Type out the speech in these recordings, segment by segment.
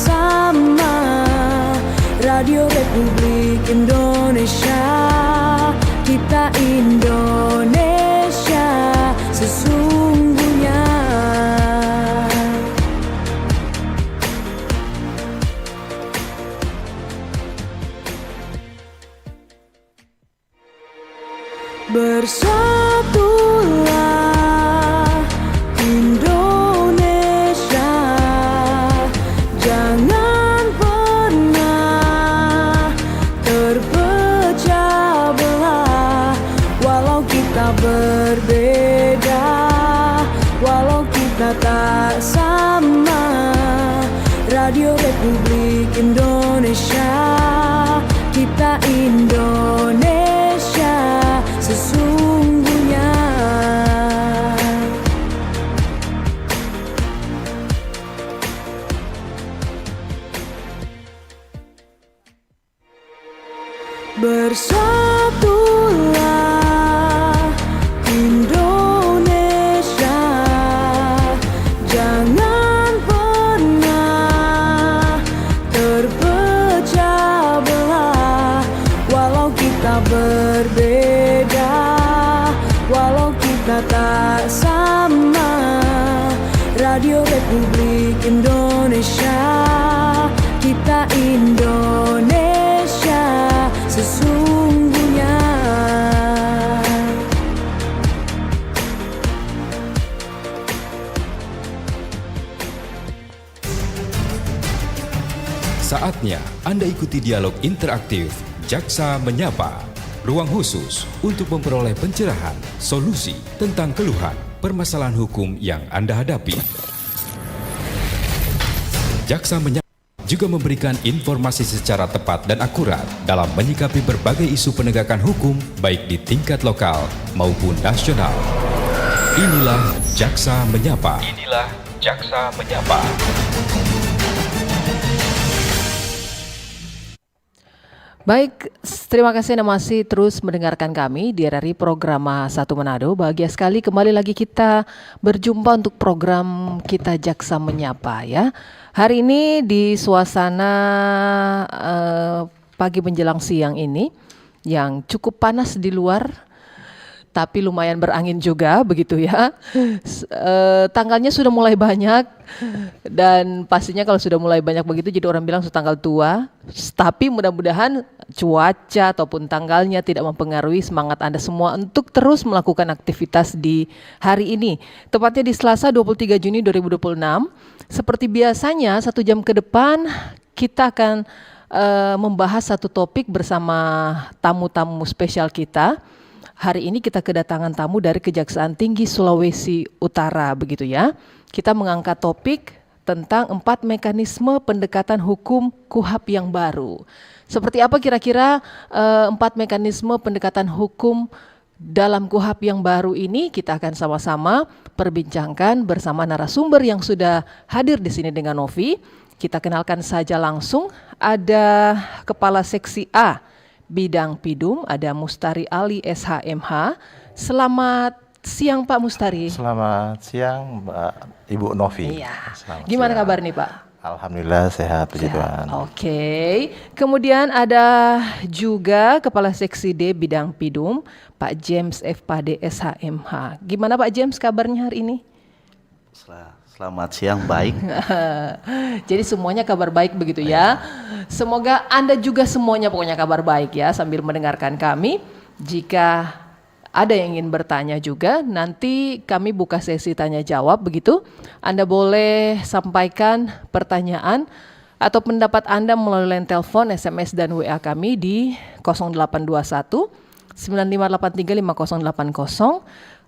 sama. Radio Republik Indonesia, kita Indonesia sesungguhnya. Bersatulah Indonesia, jangan pernah terpecah belah. Walau kita berbeda, walau kita tak sama. Radio Republik Indonesia, kita Indonesia sesungguhnya. Bersatulah Indonesia, jangan pernah terpecah belah. Walau kita berbeda, walau kita tak sama. Radio Republik Indonesia, kita Indonesia sesungguhnya. Saatnya Anda ikuti dialog interaktif Jaksa Menyapa. Ruang khusus untuk memperoleh pencerahan, solusi tentang keluhan, permasalahan hukum yang Anda hadapi. Jaksa Menyapa juga memberikan informasi secara tepat dan akurat dalam menyikapi berbagai isu penegakan hukum baik di tingkat lokal maupun nasional. Inilah Jaksa Menyapa. Inilah Jaksa Menyapa. Baik, terima kasih Anda masih terus mendengarkan kami di RRI Programa 1 Manado. Bahagia sekali kembali lagi kita berjumpa untuk program kita Jaksa Menyapa ya. Hari ini di suasana pagi menjelang siang ini yang cukup panas di luar, tapi lumayan berangin juga begitu ya. Tanggalnya sudah mulai banyak dan pastinya kalau sudah mulai banyak begitu jadi orang bilang sudah tanggal tua. Tapi mudah-mudahan cuaca ataupun tanggalnya tidak mempengaruhi semangat Anda semua untuk terus melakukan aktivitas di hari ini. Tepatnya di Selasa 23 Juni 2026. Seperti biasanya 1 jam ke depan kita akan membahas satu topik bersama tamu-tamu spesial kita. Hari ini kita kedatangan tamu dari Kejaksaan Tinggi Sulawesi Utara begitu ya. Kita mengangkat topik tentang 4 mekanisme pendekatan hukum KUHAP yang baru. Seperti apa kira-kira 4 mekanisme pendekatan hukum dalam KUHAP yang baru ini kita akan sama-sama perbincangkan bersama narasumber yang sudah hadir di sini dengan Novi. Kita kenalkan saja langsung, ada Kepala Seksi A Bidang Pidum, ada Mustari Ali SHMH. Selamat siang Pak Mustari. Selamat siang Mbak Ibu Novi. Iya. Gimana siang. kabar nih Pak? Alhamdulillah sehat, puji Tuhan. Oke. Kemudian ada juga Kepala Seksi D Bidang Pidum, Pak James F. Pade SHMH. Gimana Pak James kabarnya hari ini? Selamat siang, baik. Jadi semuanya kabar baik begitu ya. Semoga Anda juga semuanya pokoknya kabar baik ya sambil mendengarkan kami. Jika ada yang ingin bertanya juga, nanti kami buka sesi tanya jawab begitu. Anda boleh sampaikan pertanyaan atau pendapat Anda melalui line telepon, SMS dan WA kami di 0821 9583 5080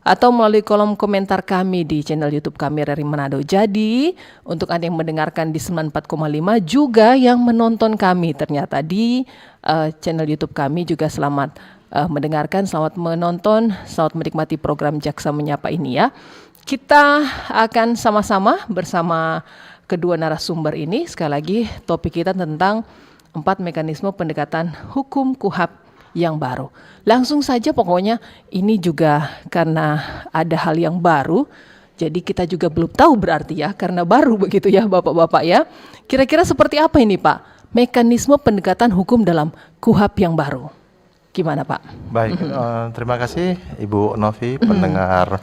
atau melalui kolom komentar kami di channel YouTube kami RRI Manado. Jadi untuk Anda yang mendengarkan di 94,5 juga yang menonton kami ternyata di channel YouTube kami juga selamat mendengarkan, selamat menonton, selamat menikmati program Jaksa Menyapa ini ya. Kita akan sama-sama bersama kedua narasumber ini. Sekali lagi topik kita tentang 4 mekanisme pendekatan hukum KUHAP yang baru. Langsung saja pokoknya ini juga karena ada hal yang baru. Jadi kita juga belum tahu berarti ya, karena baru begitu ya Bapak-Bapak ya. Kira-kira seperti apa ini Pak, mekanisme pendekatan hukum dalam KUHP yang baru? Gimana Pak? Baik, terima kasih Ibu Novi, pendengar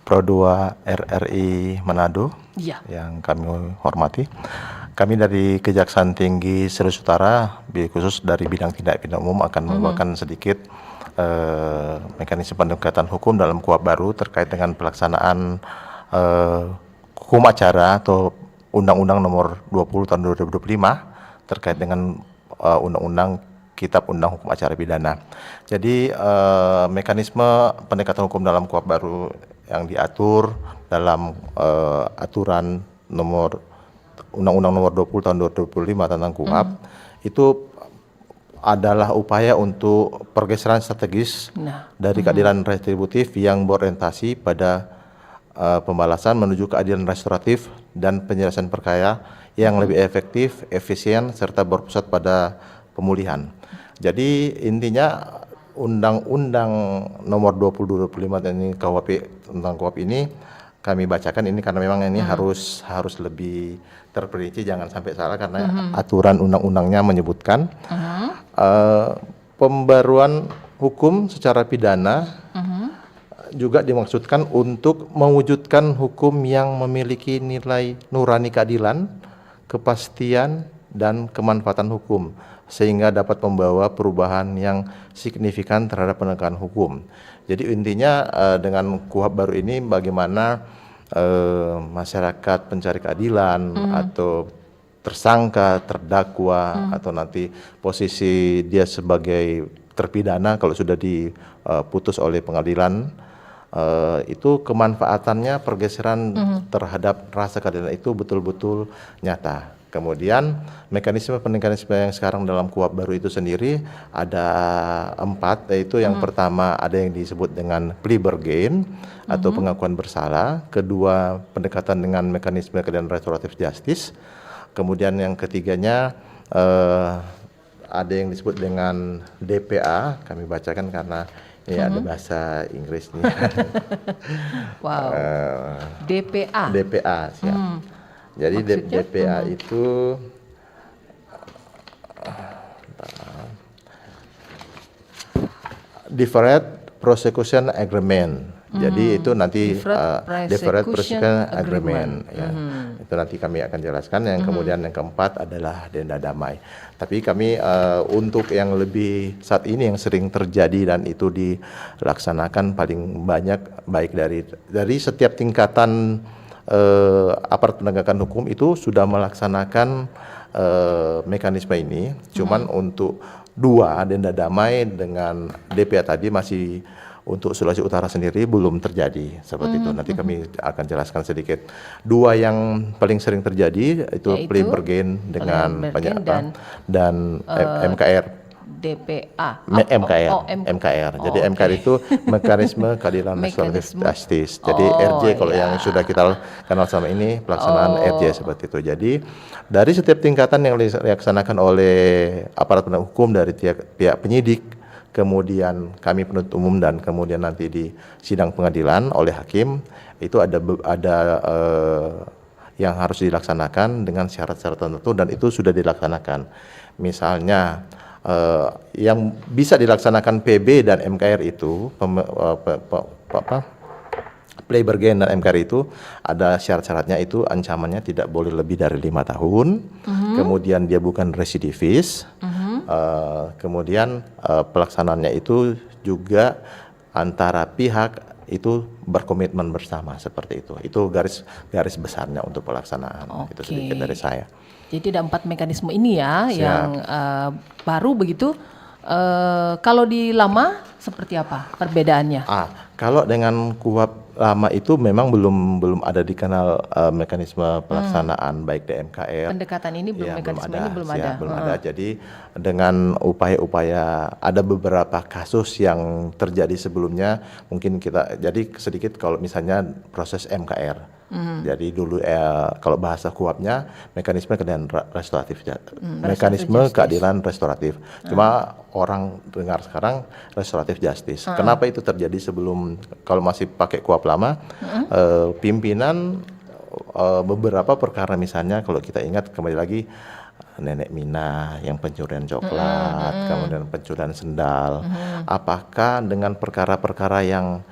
Pro 2 RRI Manado Iya. yang kami hormati. Kami dari Kejaksaan Tinggi Sulawesi Utara, khusus dari bidang tindak pidana umum akan membawakan sedikit mekanisme pendekatan hukum dalam KUHP baru terkait dengan pelaksanaan hukum acara atau Undang-Undang Nomor 20 Tahun 2025 terkait dengan Undang-Undang Kitab Undang Hukum Acara Pidana. Jadi mekanisme pendekatan hukum dalam KUHP baru yang diatur dalam aturan nomor Undang-Undang Nomor 20 Tahun 2025 tentang KUHP itu adalah upaya untuk pergeseran strategis dari keadilan retributif yang berorientasi pada pembalasan menuju keadilan restoratif dan penyelesaian perkara yang lebih efektif, efisien, serta berpusat pada pemulihan. Jadi intinya Undang-Undang Nomor 20 2025 ini KUHP tentang KUHP ini kami bacakan ini karena memang ini harus lebih terperinci, jangan sampai salah karena aturan undang-undangnya menyebutkan pembaruan hukum secara pidana juga dimaksudkan untuk mewujudkan hukum yang memiliki nilai nurani keadilan, kepastian, dan kemanfaatan hukum sehingga dapat membawa perubahan yang signifikan terhadap penegakan hukum. Jadi intinya dengan KUHP baru ini bagaimana masyarakat pencari keadilan atau tersangka, terdakwa atau nanti posisi dia sebagai terpidana kalau sudah diputus oleh pengadilan, itu kemanfaatannya pergeseran terhadap rasa keadilan itu betul-betul nyata. Kemudian mekanisme yang sekarang dalam KUHP baru itu sendiri ada 4, yaitu yang pertama ada yang disebut dengan plea bargain atau pengakuan bersalah, kedua pendekatan dengan mekanisme keadilan restoratif justice, kemudian yang ketiganya ada yang disebut dengan DPA, kami bacakan karena ini ada bahasa Inggrisnya. Wow. DPA. DPA, siap. Jadi Maksudnya? DPA itu Deferred Prosecution Agreement. Jadi itu nanti Deferred Prosecution Agreement. Ya. Itu nanti kami akan jelaskan. Yang kemudian yang keempat adalah denda damai. Tapi kami untuk yang lebih saat ini yang sering terjadi dan itu dilaksanakan paling banyak baik dari setiap tingkatan aparat penegakan hukum itu sudah melaksanakan mekanisme ini. Cuman untuk 2 denda damai dengan DPA tadi masih untuk Sulawesi Utara sendiri belum terjadi seperti itu. Nanti kami akan jelaskan sedikit. 2 yang paling sering terjadi itu plea bargain dengan dan MKR. DPA. MKR. Jadi MKR itu mekanisme keadilan restoratif justice. Jadi RJ kalau yang sudah kita kenal sama ini pelaksanaan RJ seperti itu. Jadi dari setiap tingkatan yang dilaksanakan oleh aparat penegak hukum dari pihak penyidik, kemudian kami penuntut umum dan kemudian nanti di sidang pengadilan oleh hakim itu ada yang harus dilaksanakan dengan syarat-syarat tertentu dan itu sudah dilaksanakan. Misalnya yang bisa dilaksanakan PB dan MKR itu plea bargain dan MKR itu ada syarat-syaratnya, itu ancamannya tidak boleh lebih dari 5 tahun, kemudian dia bukan residivis, kemudian pelaksanaannya itu juga antara pihak itu berkomitmen bersama seperti itu. Itu garis besarnya untuk pelaksanaan. Itu sedikit dari saya. Jadi ada 4 mekanisme ini ya. Siap. Yang baru begitu. Kalau di lama seperti apa perbedaannya? Kalau dengan KUHP lama itu memang belum ada dikenal mekanisme pelaksanaan baik di MKR. Pendekatan ini belum, mekanisme ini belum ada. Belum ada. Jadi dengan upaya-upaya ada beberapa kasus yang terjadi sebelumnya, mungkin kita jadi sedikit kalau misalnya proses MKR. Jadi dulu kalau bahasa KUHP-nya mekanisme keadilan restoratif, mekanisme keadilan restoratif. Cuma orang dengar sekarang restoratif justice. Kenapa itu terjadi sebelum, kalau masih pakai KUHP lama, pimpinan beberapa perkara, misalnya kalau kita ingat kembali lagi Nenek Mina yang pencurian coklat, kemudian pencurian sendal. Apakah dengan perkara-perkara yang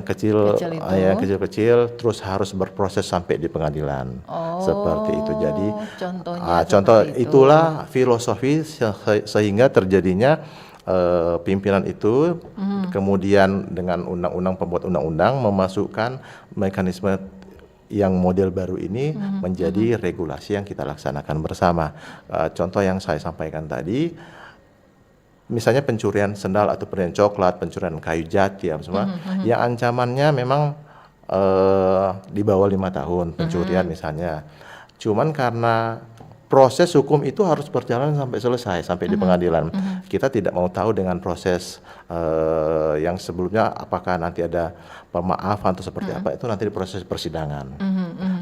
kecil, Kecil itu. yang kecil-kecil terus harus berproses sampai di pengadilan? Seperti itu. Jadi contohnya contoh seperti itu. itulah filosofi sehingga terjadinya pimpinan itu kemudian dengan pembuat undang-undang memasukkan mekanisme yang model baru ini menjadi regulasi yang kita laksanakan bersama. Contoh yang saya sampaikan tadi, misalnya pencurian sendal atau pencurian coklat, pencurian kayu jati, semua, yang ancamannya memang di bawah 5 tahun pencurian misalnya. Cuman karena proses hukum itu harus berjalan sampai selesai, sampai di pengadilan. Kita tidak mau tahu dengan proses yang sebelumnya, apakah nanti ada pemaafan atau seperti apa, itu nanti di proses persidangan.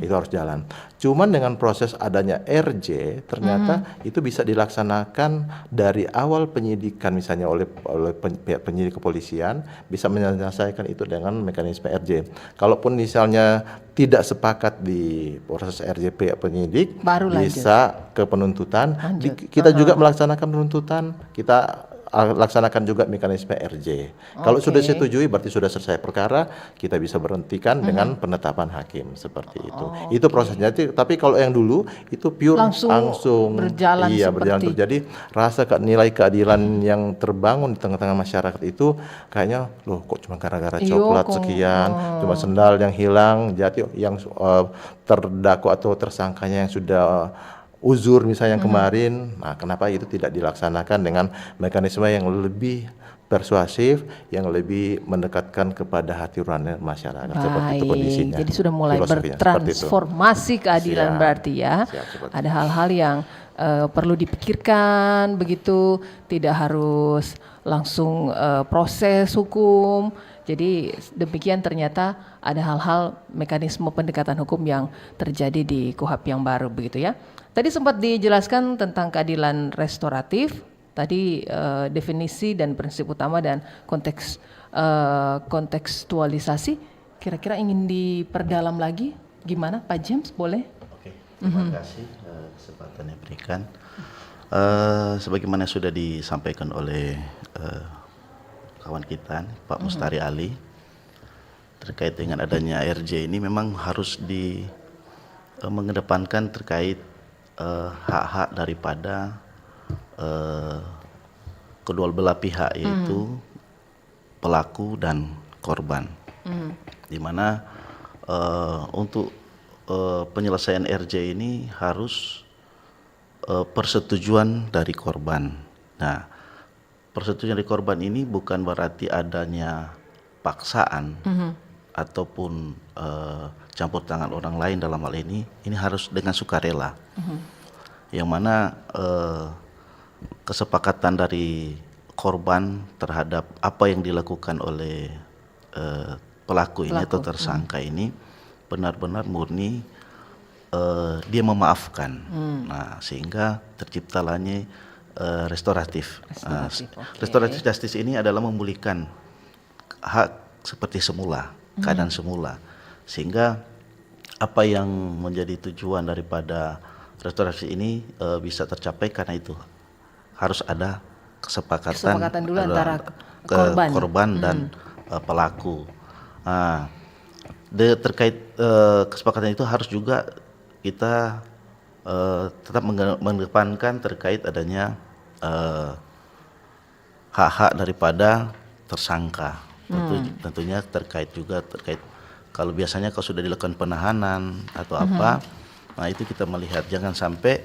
Itu harus jalan. Cuman dengan proses adanya RJ, ternyata itu bisa dilaksanakan dari awal penyidikan, misalnya oleh penyidik kepolisian, bisa menyelesaikan itu dengan mekanisme RJ. Kalaupun misalnya tidak sepakat di proses RJ pihak penyidik, Baru bisa ke penuntutan. Kita juga melaksanakan penuntutan, kita laksanakan juga mekanisme RJ. Kalau sudah disetujui berarti sudah selesai perkara, kita bisa berhentikan dengan penetapan hakim, seperti itu. Itu prosesnya. Tapi kalau yang dulu itu pure Langsung berjalan berjalan terus. Jadi rasa nilai keadilan yang terbangun di tengah-tengah masyarakat itu kayaknya, loh kok cuma gara-gara coklat sekian, cuma sendal yang hilang, jati yang terdakwa atau tersangkanya yang sudah uzur misalnya yang kemarin. Nah, kenapa itu tidak dilaksanakan dengan mekanisme yang lebih persuasif, yang lebih mendekatkan kepada hati nurani masyarakat? Seperti itu kondisinya. Jadi sudah mulai Filosofinya seperti itu. bertransformasi keadilan Siap. berarti ya. Siap, seperti Ada hal-hal yang perlu dipikirkan begitu, tidak harus langsung proses hukum. Jadi demikian, ternyata ada hal-hal mekanisme pendekatan hukum yang terjadi di KUHP yang baru begitu ya. Tadi sempat dijelaskan tentang keadilan restoratif, tadi definisi dan prinsip utama dan kontekstualisasi. Kira-kira ingin diperdalam lagi gimana Pak James, boleh? Oke, terima kasih kesempatan yang diberikan. Sebagaimana sudah disampaikan oleh kawan kita Pak Mustari Ali, terkait dengan adanya RJ ini memang harus mengedepankan terkait hak-hak daripada kedua belah pihak, yaitu pelaku dan korban. Di mana untuk penyelesaian RJ ini harus persetujuan dari korban. Nah, persetujuan dari korban ini bukan berarti adanya paksaan ataupun campur tangan orang lain dalam hal ini harus dengan sukarela. Yang mana kesepakatan dari korban terhadap apa yang dilakukan oleh pelaku ini atau tersangka ini benar-benar murni dia memaafkan. Nah, sehingga terciptalanya restoratif. Restoratif justice ini adalah memulihkan hak seperti semula, keadaan semula, sehingga apa yang menjadi tujuan daripada restorasi ini bisa tercapai karena itu harus ada kesepakatan Dulu antara korban dan pelaku. Nah, terkait kesepakatan itu harus juga kita tetap mengedepankan terkait adanya hak-hak daripada tersangka. Tentunya terkait kalau biasanya kalau sudah dilakukan penahanan atau apa, nah itu kita melihat jangan sampai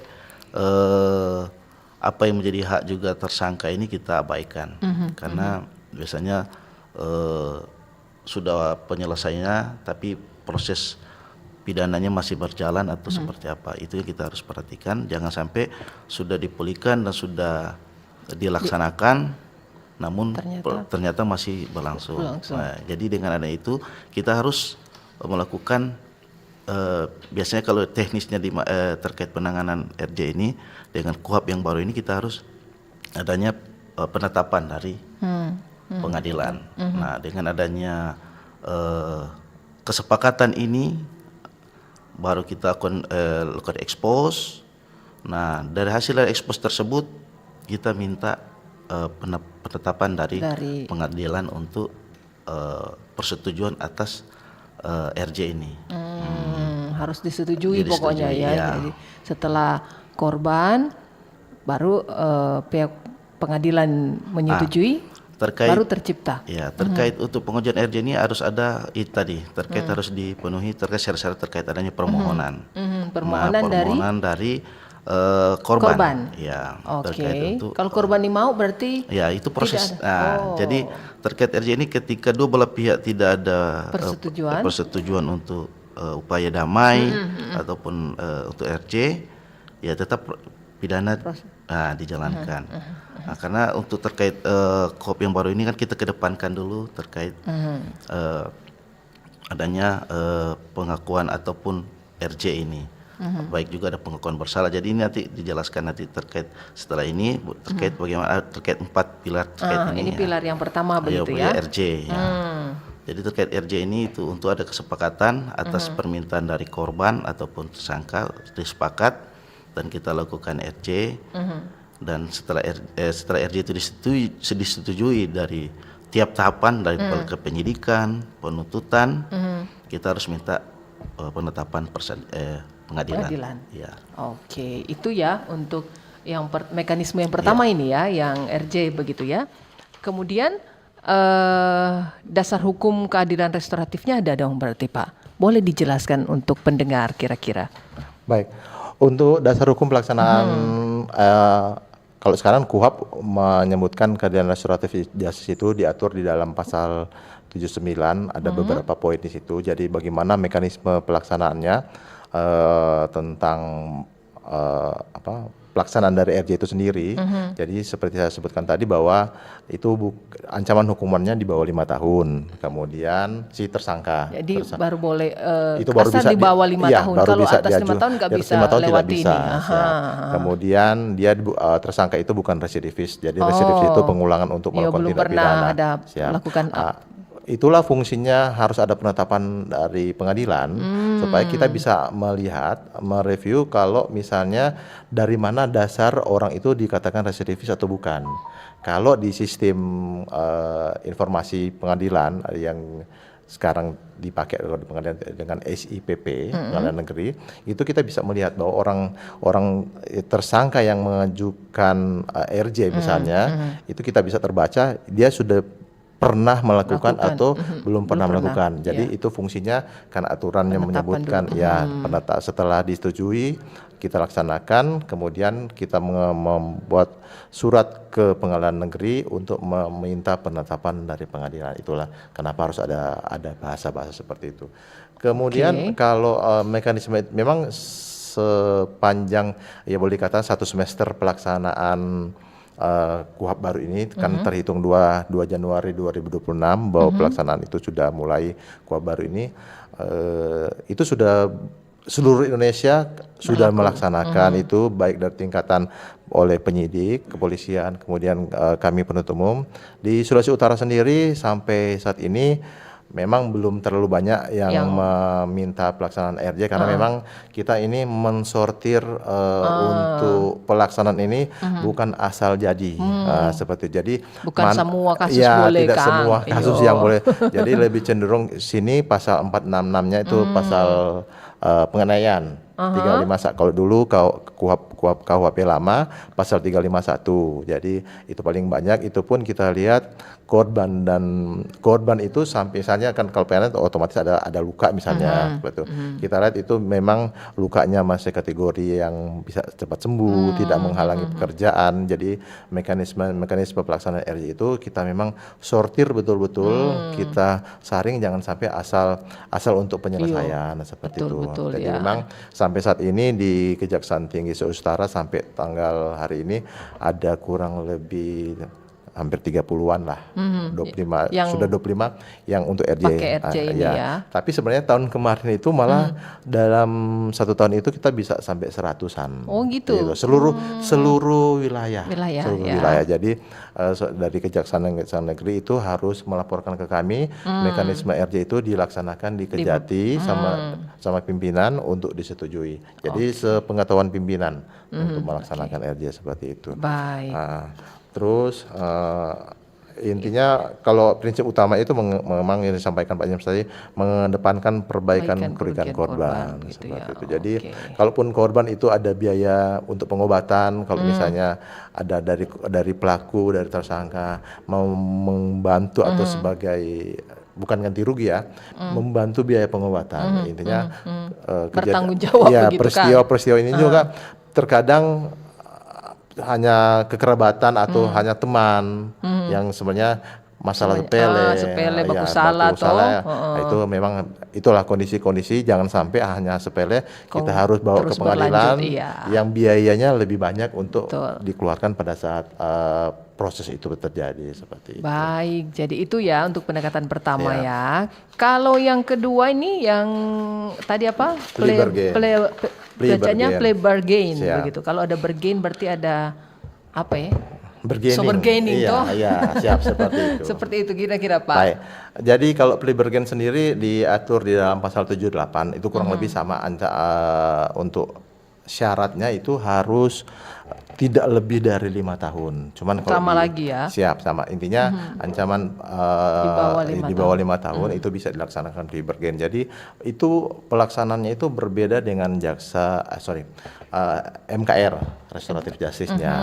apa yang menjadi hak juga tersangka ini kita abaikan, karena biasanya sudah penyelesaiannya tapi proses pidananya masih berjalan atau seperti apa, itu yang kita harus perhatikan. Jangan sampai sudah dipulihkan dan sudah dilaksanakan namun ternyata masih berlangsung. Nah, jadi dengan adanya itu kita harus melakukan biasanya kalau teknisnya terkait penanganan RJ ini dengan KUHP yang baru ini kita harus adanya penetapan dari pengadilan. Nah, dengan adanya kesepakatan ini baru kita akan lakukan expose. Nah, dari hasil expose tersebut kita minta penetapan dari pengadilan untuk persetujuan atas RJ ini. Harus disetujui Jadi pokoknya disetujui, ya. ya. Jadi setelah korban baru pihak pengadilan menyetujui, baru tercipta. Ya, terkait untuk pengujian RJ ini harus ada tadi terkait harus dipenuhi terkait syarat-syarat terkait adanya permohonan. Permohonan dari korban. Ya, Oke. terkait untuk Kalau korban ini mau berarti ya itu proses. tidak ada. Nah, jadi terkait RJ ini ketika dua belah pihak tidak ada Persetujuan. untuk upaya damai ataupun untuk RJ, ya tetap pidana dijalankan. Nah, karena untuk terkait KUHP yang baru ini kan kita kedepankan dulu terkait adanya pengakuan ataupun RJ ini. Baik juga ada pengakuan bersalah. Jadi ini nanti dijelaskan nanti terkait setelah ini terkait bagaimana terkait 4 pilar terkait ini pilar yang pertama begitu ya. RJ ya. Jadi terkait RJ ini itu untuk ada kesepakatan atas permintaan dari korban ataupun tersangka disepakat dan kita lakukan RJ. Dan setelah RJ itu disetujui dari tiap tahapan dari penyidikan, penuntutan, kita harus minta penetapan pengadilan. Ya. Oke, itu ya untuk yang mekanisme yang pertama ini ya, yang RJ begitu ya. Kemudian dasar hukum keadilan restoratifnya ada dong berarti Pak. Boleh dijelaskan untuk pendengar kira-kira? Baik, untuk dasar hukum pelaksanaan kalau sekarang KUHP menyebutkan keadilan restoratif justice itu diatur di dalam pasal 79, ada beberapa poin di situ. Jadi bagaimana mekanisme pelaksanaannya tentang pelaksanaan dari RJ itu sendiri. Jadi seperti saya sebutkan tadi bahwa itu ancaman hukumannya di bawah 5 tahun. Kemudian si tersangka. Jadi baru boleh itu baru asal bisa di bawah 5 tahun. Kalau atas 5 tahun nggak bisa lewati ini. Kemudian dia tersangka itu bukan residivis. Jadi residivis itu pengulangan untuk melakukan tindak pidana. Belum pernah ada melakukan itulah fungsinya harus ada penetapan dari pengadilan supaya kita bisa melihat, mereview kalau misalnya dari mana dasar orang itu dikatakan residivis atau bukan. Kalau di sistem informasi pengadilan yang sekarang dipakai di pengadilan dengan SIPP, pengadilan negeri, itu kita bisa melihat bahwa orang tersangka yang mengajukan RJ misalnya, itu kita bisa terbaca dia sudah pernah melakukan atau belum pernah melakukan. Jadi itu fungsinya karena aturannya menyebutkan setelah disetujui kita laksanakan, kemudian kita membuat surat ke pengadilan negeri untuk meminta penetapan dari pengadilan. Itulah kenapa harus ada bahasa-bahasa seperti itu. Kemudian kalau mekanisme memang sepanjang ya boleh dikatakan 1 semester pelaksanaan KUHP baru ini kan terhitung 2 Januari 2026 bahwa pelaksanaan itu sudah mulai KUHP baru ini itu sudah seluruh Indonesia sudah melaksanakan itu baik dari tingkatan oleh penyidik, kepolisian, kemudian kami penuntut umum. Di Sulawesi Utara sendiri sampai saat ini memang belum terlalu banyak yang meminta pelaksanaan RJ karena memang kita ini mensortir untuk pelaksanaan ini bukan asal jadi seperti itu. Jadi bukan semua kasus boleh tidak kan. semua kasus yang boleh. Jadi lebih cenderung sini pasal 466-nya itu pasal penganiayaan 351. Kalau dulu KUHP lama pasal 351. Jadi itu paling banyak, itu pun kita lihat korban itu sampai misalnya kan kalau PNS otomatis ada luka misalnya betul. Kita lihat itu memang lukanya masih kategori yang bisa cepat sembuh, tidak menghalangi pekerjaan. Jadi mekanisme pelaksanaan RJ itu kita memang sortir betul-betul, kita saring jangan sampai asal untuk penyelesaian seperti itu. Jadi memang sampai saat ini di Kejaksaan Tinggi Sulawesi Utara sampai tanggal hari ini ada kurang lebih hampir 30-an lah. 25 Yang sudah 25 yang untuk RJ. pakai RJ ini ya. Tapi sebenarnya tahun kemarin itu malah dalam 1 tahun itu kita bisa sampai 100-an. Oh gitu. Seluruh wilayah. Seluruh ya. wilayah. Jadi dari Kejaksaan Negeri itu harus melaporkan ke kami mekanisme RJ itu dilaksanakan di Kejati sama pimpinan untuk disetujui. Jadi sepengetahuan pimpinan untuk melaksanakan RJ seperti itu. Baik. Terus intinya kalau prinsip utama itu memang yang disampaikan Pak James tadi mengedepankan perbaikan kerugian korban gitu seperti ya. itu. Jadi Oke. kalaupun korban itu ada biaya untuk pengobatan, kalau misalnya ada dari pelaku, dari tersangka mau membantu atau sebagai bukan ganti rugi ya, membantu biaya pengobatan. Intinya Bertanggung jawab ya, begitu kan. peristiwa ini juga terkadang hanya kekerabatan atau hanya teman yang sebenarnya masalah sepele, baku salah toh. Nah, itu memang itulah kondisi-kondisi, jangan sampai hanya sepele kita harus bawa ke terus pengadilan berlanjut, iya. yang biayanya lebih banyak untuk Betul. dikeluarkan pada saat proses itu terjadi seperti itu. Baik, jadi itu ya untuk pendekatan pertama ya. Kalau yang kedua ini yang tadi apa? Plea bargain. Bacanya plea bargain Siap. begitu. Kalau ada bargain berarti ada apa ya? Bargaining. So, bargaining Iya, toh. iya, siap seperti itu. Seperti itu kira-kira Pak. Baik. Jadi kalau plea bargain sendiri diatur di dalam pasal 78 itu kurang lebih sama untuk syaratnya itu harus tidak lebih dari 5 tahun. Cuman kalau Sama lagi ya. Siap sama. Intinya ancaman di bawah 5 tahun itu bisa dilaksanakan plea bargain. Jadi itu pelaksananya itu berbeda dengan MKR restoratif justice-nya.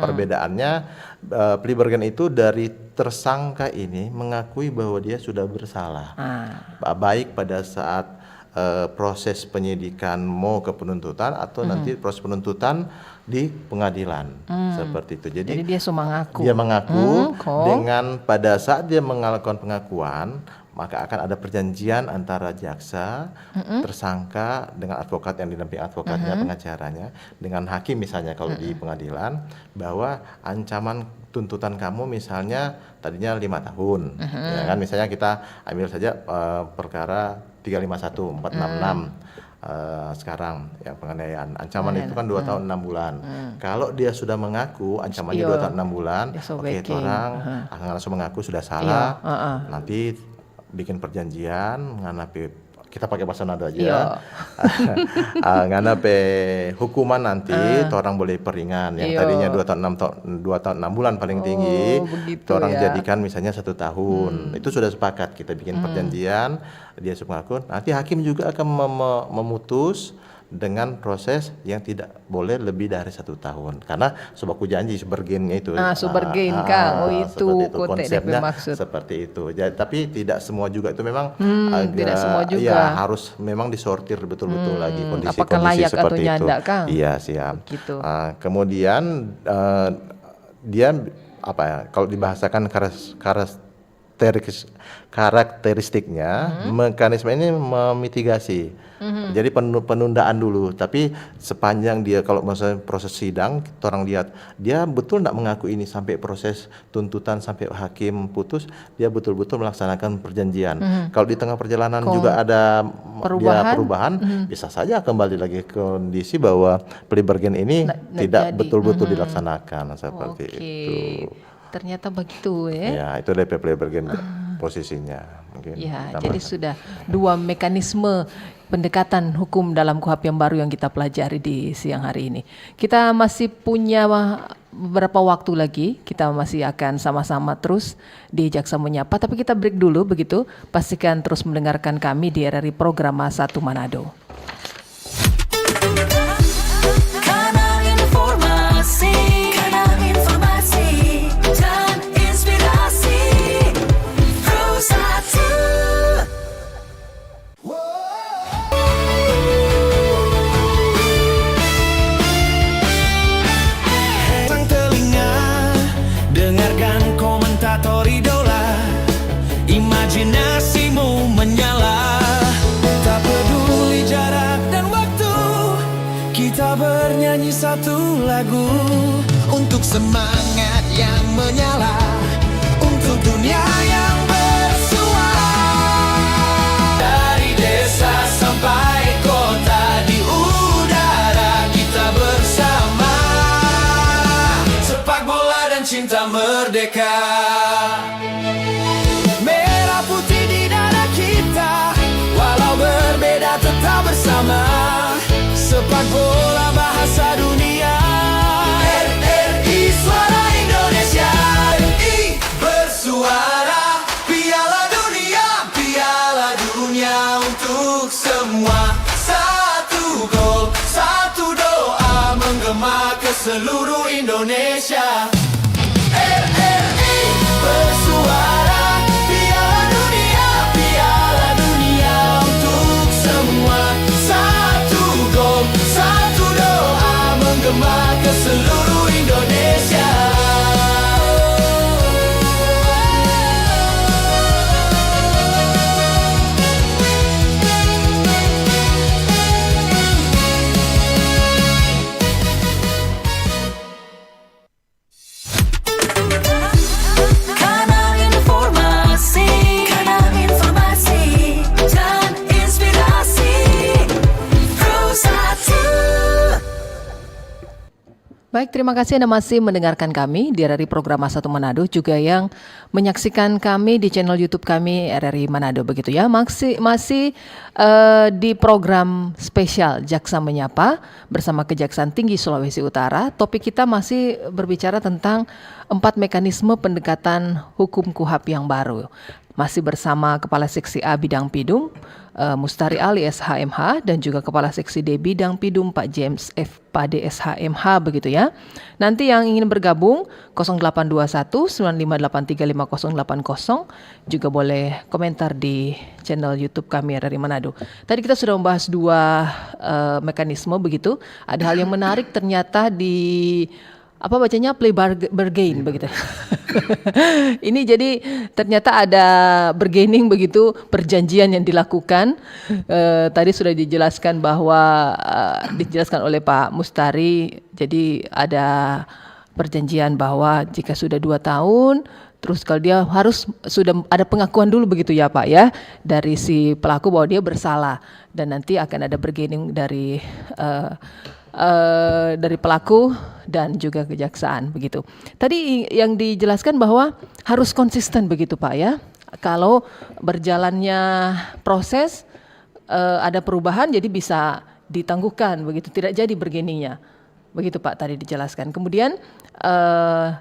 Perbedaannya plea bargain itu dari tersangka ini mengakui bahwa dia sudah bersalah. Baik pada saat proses penyidikan mau ke penuntutan atau nanti proses penuntutan di pengadilan seperti itu. Jadi dia mengaku. Dia mengaku dengan pada saat dia melakukan pengakuan maka akan ada perjanjian antara jaksa, tersangka dengan advokat yang didampingi advokatnya, pengacaranya, dengan hakim misalnya kalau di pengadilan bahwa ancaman tuntutan kamu misalnya tadinya 5 tahun, ya kan misalnya kita ambil saja perkara 351 466 sekarang yang penganiayaan ancaman itu kan 2 tahun 6 bulan. Kalau dia sudah mengaku ancamannya 2 tahun 6 bulan, oke itu orang akan langsung mengaku sudah salah. Nanti bikin perjanjian nganapi kita pakai bahasa nada aja. Nganape hukuman nanti orang boleh peringan yang tadinya 2 tahun 6 bulan paling tinggi, orang jadikan misalnya 1 tahun. Itu sudah sepakat kita bikin perjanjian, dia mengaku. Nanti hakim juga akan memutus dengan proses yang tidak boleh lebih dari 1 tahun karena sebaku janji supergainnya itu. Supergain Kang, itu konsepnya maksud. Seperti itu. Jadi, tapi tidak semua juga itu memang tidak semua juga. Ya harus memang disortir betul-betul lagi kondisi-kondisi apakah layak seperti atau nyanda, itu. Kang? Iya siap. Gitu. Kemudian dia apa ya? Kalau dibahasakan karakteristiknya, mekanisme ini memitigasi. Jadi penundaan dulu, tapi sepanjang dia kalau misalnya proses sidang, orang lihat dia betul tidak mengaku ini sampai proses tuntutan sampai hakim putus, dia betul-betul melaksanakan perjanjian. Kalau di tengah perjalanan juga ada perubahan, bisa saja kembali lagi ke kondisi bahwa plea bargain ini tidak betul-betul dilaksanakan seperti itu. Ternyata begitu ya. Ya, itu DP plea bargain posisinya. Mungkin ya, jadi sudah 2 mekanisme pendekatan hukum dalam KUHP yang baru yang kita pelajari di siang hari ini. Kita masih punya beberapa waktu lagi, kita masih akan sama-sama terus di Jaksa Menyapa, tapi kita break dulu begitu. Pastikan terus mendengarkan kami di RRI Programa 1 Manado. Imajinasimu menyala, tak peduli jarak dan waktu, kita bernyanyi satu lagu untuk semangat yang menyala. dunia yang bersuara. Dari desa sampai kota, di udara kita bersama. Sepak bola dan cinta merdeka. Merah putih di dada kita, walau berbeda tetap bersama. Sepak bola bahasa dunia. RRI Suara Indonesia. RRI bersuara. Piala dunia untuk semua. Satu gol, satu doa menggema ke seluruh Indonesia. RRI bersuara. Piala dunia untuk semua. Satu gol, satu doa menggema ke seluruh Indonesia. Kanal informasi dan inspirasi Pro 1. Baik, terima kasih Anda masih mendengarkan kami di RRI Program Masa 1 Manado, juga yang menyaksikan kami di channel YouTube kami RRI Manado, begitu ya. Masih di program spesial Jaksa Menyapa bersama Kejaksaan Tinggi Sulawesi Utara. Topik kita masih berbicara tentang 4 mekanisme pendekatan hukum KUHAP yang baru. Masih bersama Kepala Seksi A Bidang Pidum, Mustari Ali SHMH, dan juga Kepala Seksi D Bidang Pidum Pak James F. Pade SHMH, begitu ya. Nanti yang ingin bergabung 0821 95835080 juga boleh komentar di channel YouTube kami RRI Manado. Tadi kita sudah membahas 2 mekanisme, begitu. Ada hal yang menarik ternyata di play bargain begitu. Ini jadi ternyata ada bargaining, begitu, perjanjian yang dilakukan. Tadi sudah dijelaskan bahwa dijelaskan oleh Pak Mustari. Jadi ada perjanjian bahwa jika sudah 2 tahun, terus kalau dia harus sudah ada pengakuan dulu, begitu ya Pak ya, dari si pelaku bahwa dia bersalah, dan nanti akan ada bargaining dari pelaku dan juga kejaksaan, begitu. Tadi yang dijelaskan bahwa harus konsisten, begitu Pak ya. Kalau berjalannya proses ada perubahan, jadi bisa ditangguhkan, begitu, tidak jadi bargainingnya, begitu Pak tadi dijelaskan. Kemudian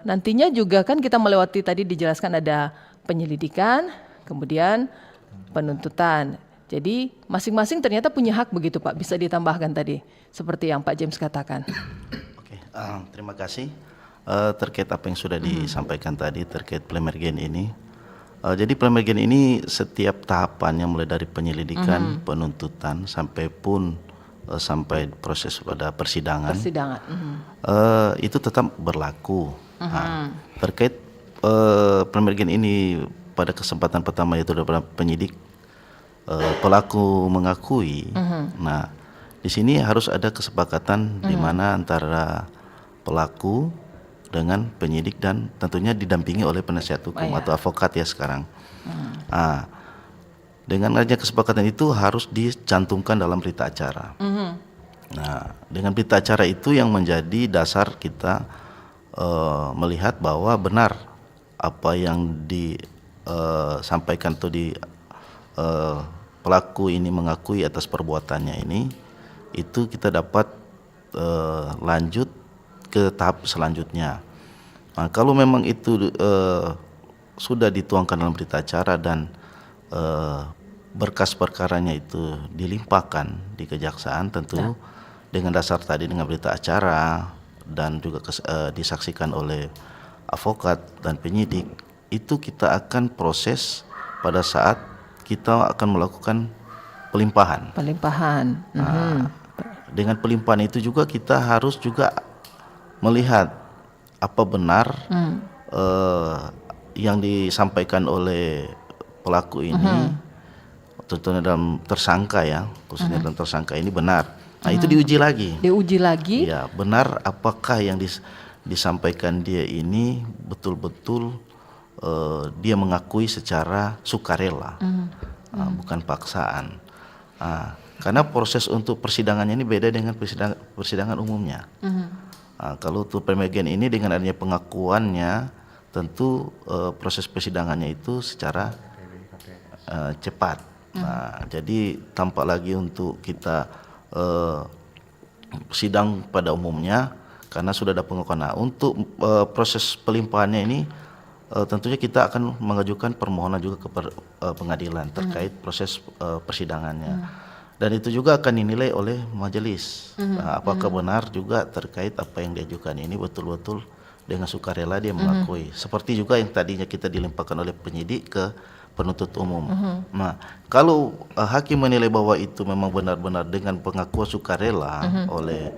nantinya juga kan kita melewati, tadi dijelaskan ada penyelidikan, kemudian penuntutan. Jadi masing-masing ternyata punya hak, begitu Pak, bisa ditambahkan tadi seperti yang Pak James katakan. Oke, terima kasih terkait apa yang sudah disampaikan tadi terkait plemergen ini. Jadi plemergen ini setiap tahapannya mulai dari penyelidikan, penuntutan sampai proses pada persidangan. Itu tetap berlaku. Terkait plemergen ini pada kesempatan pertama itu adalah penyidik pelaku mengakui. Nah, di sini harus ada kesepakatan di mana antara pelaku dengan penyidik dan tentunya didampingi oleh penasihat hukum atau advokat ya sekarang. Dengan adanya kesepakatan itu harus dicantumkan dalam berita acara. Nah, dengan berita acara itu yang menjadi dasar kita melihat bahwa benar apa yang disampaikan atau pelaku ini mengakui atas perbuatannya ini, itu kita dapat lanjut ke tahap selanjutnya. Nah, kalau memang itu sudah dituangkan dalam berita acara dan berkas perkaranya itu dilimpahkan di kejaksaan, tentu dengan dasar tadi dengan berita acara dan juga disaksikan oleh advokat dan penyidik, itu kita akan proses pada saat kita akan melakukan pelimpahan. Nah, dengan pelimpahan itu juga kita harus juga melihat apa benar yang disampaikan oleh pelaku ini, tentunya dalam tersangka ya, khususnya dalam tersangka ini benar. Nah, itu diuji lagi. Ya, benar apakah yang disampaikan dia ini betul-betul dia mengakui secara sukarela, bukan paksaan. Karena proses untuk persidangannya ini beda dengan persidangan umumnya. Kalau untuk pemergian ini dengan adanya pengakuannya, tentu proses persidangannya itu secara cepat. Jadi tampak lagi untuk kita sidang pada umumnya karena sudah ada pengakuan. Nah, untuk proses pelimpahannya ini tentunya kita akan mengajukan permohonan juga ke pengadilan terkait proses persidangannya. Dan itu juga akan dinilai oleh majelis. Apakah benar juga terkait apa yang diajukan ini betul-betul dengan sukarela dia mengakui. Seperti juga yang tadinya kita dilimpahkan oleh penyidik ke penuntut umum. Nah, kalau hakim menilai bahwa itu memang benar-benar dengan pengakuan sukarela oleh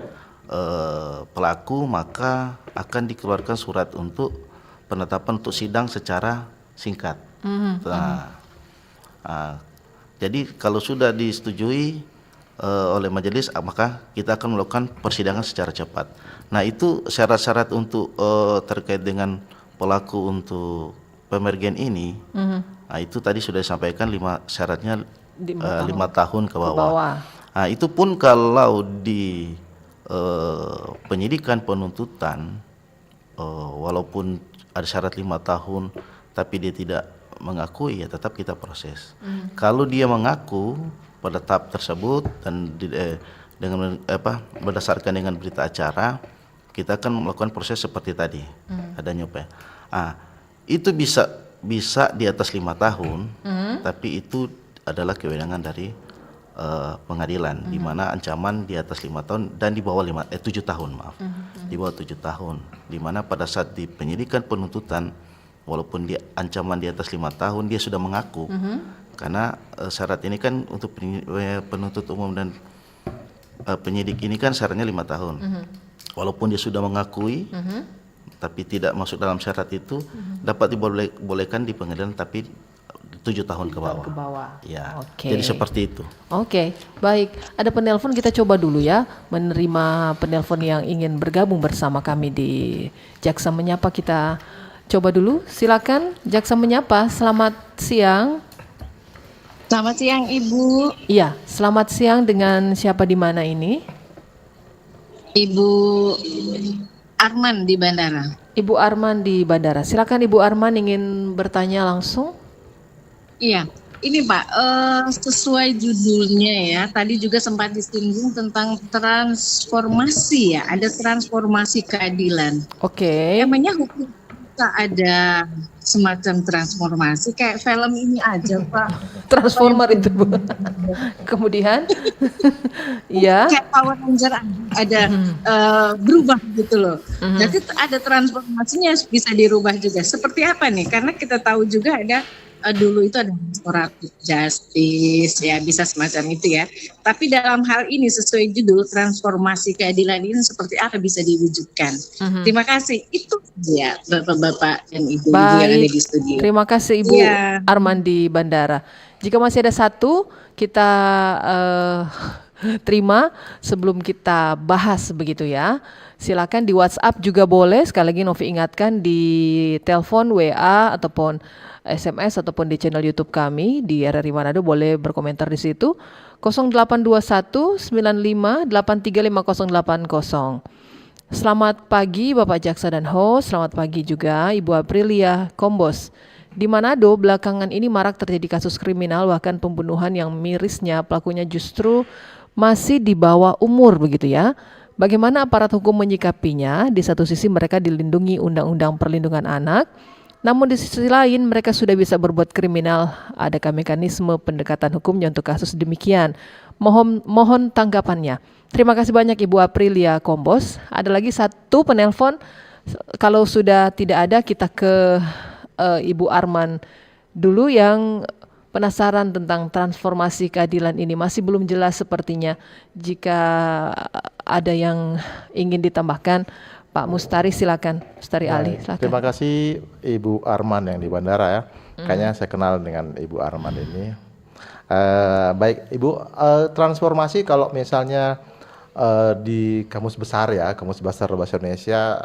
pelaku, maka akan dikeluarkan surat untuk penetapan untuk sidang secara singkat. Jadi kalau sudah disetujui oleh majelis, maka kita akan melakukan persidangan secara cepat. Nah, itu syarat-syarat untuk terkait dengan pelaku untuk pemergian ini. Nah, itu tadi sudah disampaikan 5 syaratnya 5 tahun ke bawah. Nah, itu pun kalau di penyidikan penuntutan, walaupun ada syarat 5 tahun tapi dia tidak mengakui, ya tetap kita proses. Kalau dia mengaku pada tahap tersebut dan dengan berdasarkan dengan berita acara, kita akan melakukan proses seperti tadi, adanya upaya. Itu bisa di atas 5 tahun, tapi itu adalah kewenangan dari pengadilan, di mana ancaman di atas 5 tahun dan di bawah 7 tahun, di bawah 7 tahun, di mana pada saat di penyidikan penuntutan, walaupun dia ancaman di atas 5 tahun, dia sudah mengaku, karena syarat ini kan untuk penuntut umum dan penyidik ini kan syaratnya 5 tahun, walaupun dia sudah mengakui, tapi tidak masuk dalam syarat itu, dapat dibolehkan di pengadilan tapi 7 tahun ke bawah. Ya, jadi seperti itu. Oke, baik. Ada penelpon, kita coba dulu ya, menerima penelpon yang ingin bergabung bersama kami di Jaksa Menyapa. Kita coba dulu, silakan Jaksa Menyapa, selamat siang. Selamat siang Ibu. Iya, selamat siang, dengan siapa di mana ini? Ibu Arman di bandara. Ibu Arman di bandara. Silakan Ibu Arman, ingin bertanya langsung. Iya, ini Pak, sesuai judulnya ya, tadi juga sempat disinggung tentang transformasi ya, ada transformasi keadilan. Oke. Emangnya hukum kita ada semacam transformasi kayak film ini aja Pak. Transformer itu Bu. Kemudian, ya. Kayak Power Ranger ada berubah gitu loh. Jadi ada transformasinya, bisa dirubah juga. Seperti apa nih? Karena kita tahu juga ada dulu itu ada restoratif justice ya, bisa semacam itu ya. Tapi dalam hal ini sesuai judul transformasi keadilan ini seperti apa bisa diwujudkan. Terima kasih. Itu ya Bapak-bapak dan Ibu yang ada di studio. Terima kasih Ibu Arman di bandara. Jika masih ada satu, kita terima sebelum kita bahas begitu ya. Silakan di WhatsApp juga boleh. Sekali lagi Novi ingatkan, di telepon, WA ataupun SMS ataupun di channel YouTube kami di RRI Manado boleh berkomentar di situ. 0821 95 835080. Selamat pagi Bapak Jaksa dan host. Selamat pagi juga Ibu Aprilia Kombos. Di Manado belakangan ini marak terjadi kasus kriminal, bahkan pembunuhan yang mirisnya pelakunya justru masih di bawah umur begitu ya. Bagaimana aparat hukum menyikapinya? Di satu sisi mereka dilindungi Undang-Undang Perlindungan Anak, namun di sisi lain mereka sudah bisa berbuat kriminal. Adakah mekanisme pendekatan hukumnya untuk kasus demikian? Mohon tanggapannya. Terima kasih banyak Ibu Aprilia Kombos. Ada lagi satu penelpon. Kalau sudah tidak ada, kita ke Ibu Arman dulu yang penasaran tentang transformasi keadilan ini. Masih belum jelas sepertinya. Jika ada yang ingin ditambahkan, Pak Mustari silakan. Mustari Ali silakan. Terima kasih Ibu Arman yang di bandara ya. Kayaknya saya kenal dengan Ibu Arman ini. Baik Ibu, transformasi kalau misalnya di kamus besar ya, kamus besar bahasa Indonesia,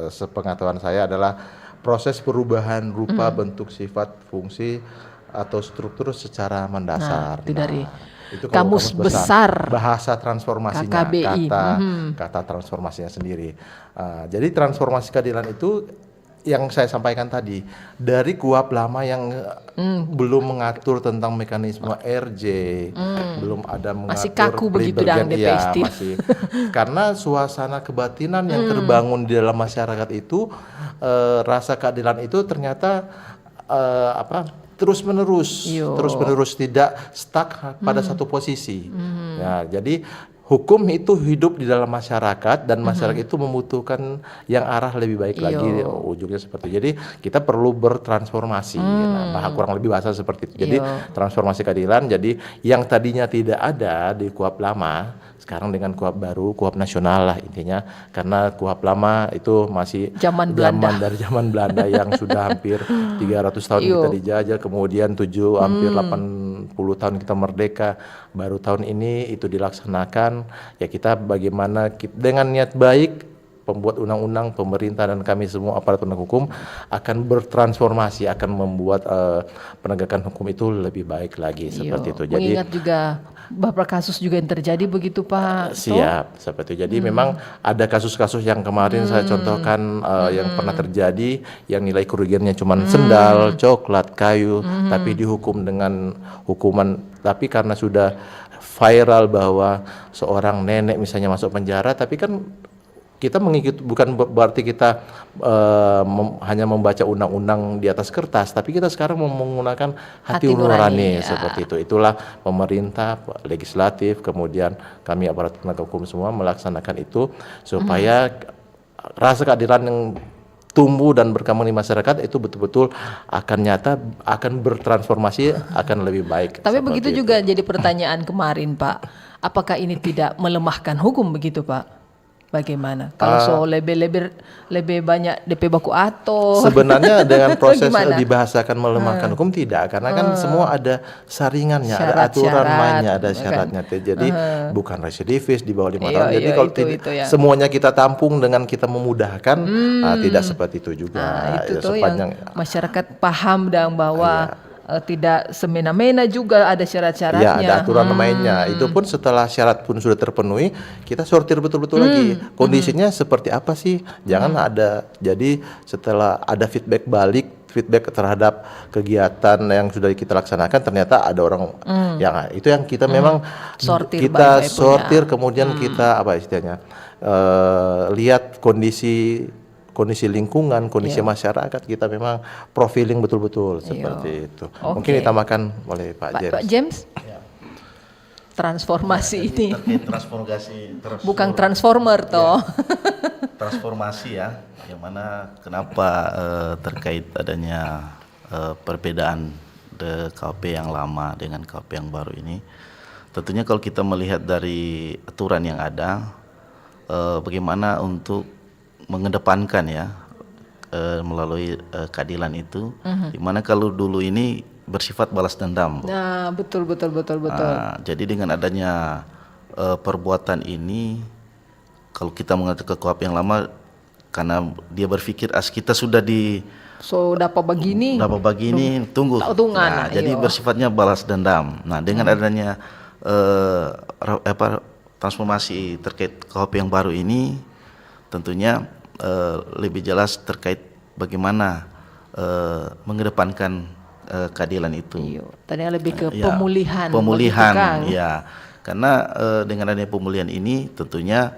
sepengetahuan saya adalah proses perubahan rupa, bentuk, sifat, fungsi atau struktur secara mendasar. Nah, itu dari itu kalau Kamus Besar bahasa transformasinya, KKBI. kata transformasinya sendiri. Jadi transformasi keadilan itu yang saya sampaikan tadi dari KUHP lama yang belum mengatur tentang mekanisme RJ, belum ada mengatur Masih kaku begitu plea dang bargain, DP Steve. masih karena suasana kebatinan yang terbangun di dalam masyarakat itu rasa keadilan itu ternyata terus menerus tidak stuck pada satu posisi. Ya, jadi hukum itu hidup di dalam masyarakat dan masyarakat itu membutuhkan yang arah lebih baik lagi, ujungnya seperti itu. Jadi kita perlu bertransformasi. Nah, kurang lebih bahasa seperti itu. Jadi transformasi keadilan. Jadi yang tadinya tidak ada di KUHP lama sekarang dengan KUHP baru, KUHP nasional lah intinya, karena KUHP lama itu masih Zaman dari zaman Belanda yang sudah hampir 300 tahun kita dijajah, kemudian hampir 80 tahun kita merdeka, baru tahun ini itu dilaksanakan. Ya kita bagaimana dengan niat baik pembuat undang-undang, pemerintah dan kami semua aparat penegak hukum akan bertransformasi, akan membuat penegakan hukum itu lebih baik lagi seperti itu. Jadi mengingat juga beberapa kasus juga yang terjadi begitu Pak. Siap, seperti itu. Jadi memang ada kasus-kasus yang kemarin saya contohkan yang pernah terjadi yang nilai kerugiannya cuma sendal, coklat, kayu, tapi dihukum dengan hukuman, tapi karena sudah viral bahwa seorang nenek misalnya masuk penjara, tapi kan kita mengikuti, bukan berarti kita hanya membaca undang-undang di atas kertas, tapi kita sekarang menggunakan hati nurani seperti itu. Itulah pemerintah, legislatif, kemudian kami aparat penegak hukum semua melaksanakan itu supaya rasa keadilan yang tumbuh dan berkembang di masyarakat itu betul-betul akan nyata, akan bertransformasi, akan lebih baik. Tapi begitu itu juga jadi pertanyaan kemarin Pak, apakah ini tidak melemahkan hukum begitu Pak? Bagaimana? Kalau lebih banyak DP baku atau sebenarnya dengan proses dibahasakan melemahkan hukum tidak, karena kan semua ada saringannya, ada aturan mainnya, ada syaratnya. Jadi bukan residivis di bawah 5 tahun. Jadi kalau semuanya kita tampung dengan kita memudahkan, tidak seperti itu juga. Itu tuh yang masyarakat paham dan bahwa tidak semena-mena juga ada syarat-syaratnya. Ya, ada aturan mainnya. Itu pun setelah syarat pun sudah terpenuhi, kita sortir betul-betul lagi. Kondisinya seperti apa sih? Jangan ada. Jadi setelah ada feedback terhadap kegiatan yang sudah kita laksanakan, ternyata ada orang yang itu yang kita memang kita sortir, kemudian kita apa istilahnya? Lihat kondisi lingkungan, kondisi masyarakat, kita memang profiling betul-betul seperti itu. Mungkin ditambahkan oleh Pak James. Pak James, transformasi ini bukan transformer toh. Transformasi ya, yang mana kenapa terkait adanya perbedaan KUHP yang lama dengan KUHP yang baru ini. Tentunya kalau kita melihat dari aturan yang ada, bagaimana untuk mengedepankan ya melalui keadilan itu, dimana kalau dulu ini bersifat balas dendam. Nah, betul. Jadi dengan adanya perbuatan ini, kalau kita mengacu ke KUHP yang lama, karena dia berpikir kita sudah dapat begini, tunggu. Jadi bersifatnya balas dendam. Nah, dengan adanya transformasi terkait KUHP yang baru ini, tentunya lebih jelas terkait bagaimana mengedepankan keadilan itu. Tadinya lebih ke pemulihan. Ya, karena dengan adanya pemulihan ini tentunya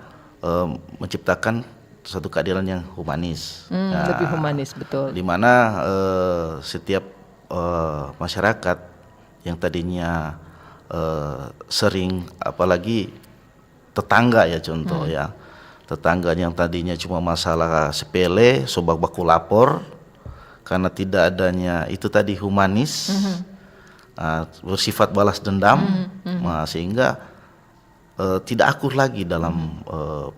menciptakan suatu keadilan yang humanis. Lebih humanis, betul. Di mana setiap masyarakat yang tadinya sering, apalagi tetangga ya contoh ya. Tetangga yang tadinya cuma masalah sepele, sobak baku lapor, karena tidak adanya itu tadi humanis, bersifat balas dendam, sehingga tidak akur lagi dalam